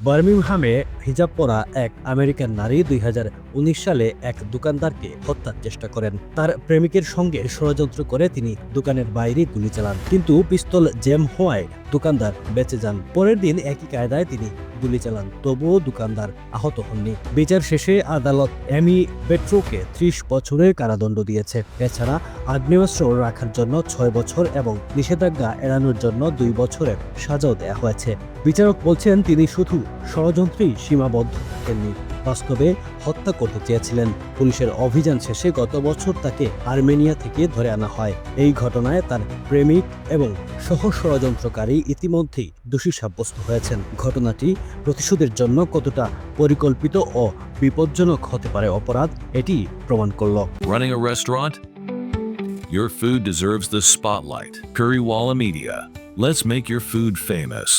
বার্মিংহামে হিজাব পরা এক আমেরিকান নারী 2019 সালে এক দোকানদারকে হত্যার চেষ্টা করেন। তার প্রেমিকের সঙ্গে ষড়যন্ত্র করে তিনি দোকানের বাইরে গুলি চালান, কিন্তু পিস্তল জ্যাম হওয়ায় দোকানদার বেঁচে যান। পরের দিন একই কায়দায় তিনি গুলি চালান, তবুও দোকানদার আহত হননি। বিচার শেষে আদালত অ্যামি বেট্রোকে 30 বছরের কারাদণ্ড দিয়েছে। এছাড়া আগ্নেয়াস্ত্র রাখার জন্য 6 বছর এবং নিষেধাজ্ঞা এড়ানোর জন্য 2 বছরের সাজাও দেওয়া হয়েছে। বিচারক বলছেন তিনি শুধু ষড়যন্ত্রেই সীমাবদ্ধ থাকেননি, বাস্তবে হত্যা করতে চেয়েছিলেন। পুলিশের অভিযান শেষে গত বছর তাকে আর্মেনিয়া থেকে ধরে আনা হয়। এই ঘটনায় তার প্রেমিক এবং সহ ষড়যন্ত্রকারী ইতিমধ্যেই দোষী সাব্যস্ত হয়েছেন। ঘটনাটি প্রতিশোধের জন্য কতটা পরিকল্পিত ও বিপজ্জনক হতে পারে অপরাধ, এটি প্রমাণ করল। Running a restaurant? Your food deserves the spotlight. Currywalla Media. Let's make your food famous.